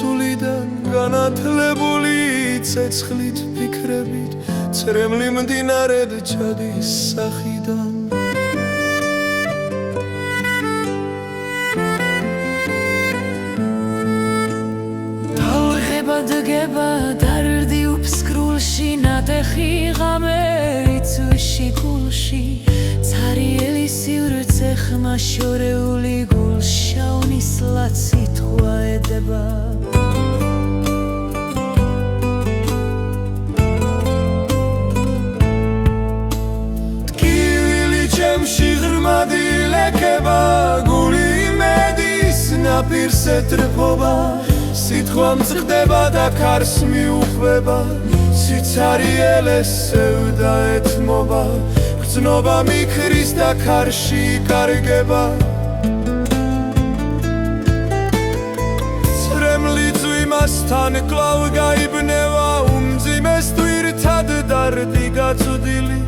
სულიდან განათლებული ცეცხლით ფიქრებით წრემლი მდინარედ ჩადის სახიდან ტალღება დგება დარდი უფსკრულში ნატეხი ღამერიც შიკულში ცარიელი სივრცე ხმა შორეული გულშაუნის ლაცითღვა ედება ტკივილი ჩემში ღრმადი ლეკება გული იმედის ნაპირს ეტრფობა სიტყვა მწყდება და ქარს მიუხვება სიცარიელეს სევდა ეთმობა გრძნობა მიქრის და ქარში კარგება წრემლი ძვიმასთან კვლავ გაიბნევა უმძიმეს თვირთად დარდი გაწვდილი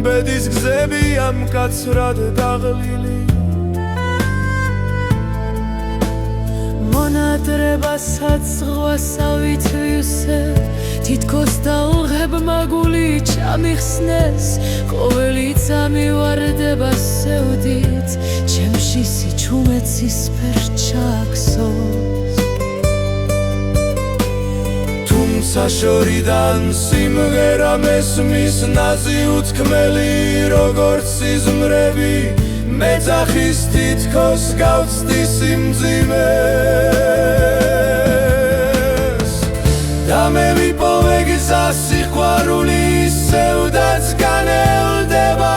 ბედის გზები ამ კაცრად დაღლილი მონატრებასაც ზღვასავით ვივსებ თითქოს ტალღებმა გული ჩამიხსნეს ყოველი წამი ვარდება სევდით ჩემში სიჩუმეც ისფერ ჩააქსოვს თუმცა შორიდან სიმღერა მესმის ნაზი უთქმელი როგორც სიზმრები მეძახის თითქოს გავცდი სიმძიმეს და მე ვიპოვე გზას სიყვარული სევდაც განელდება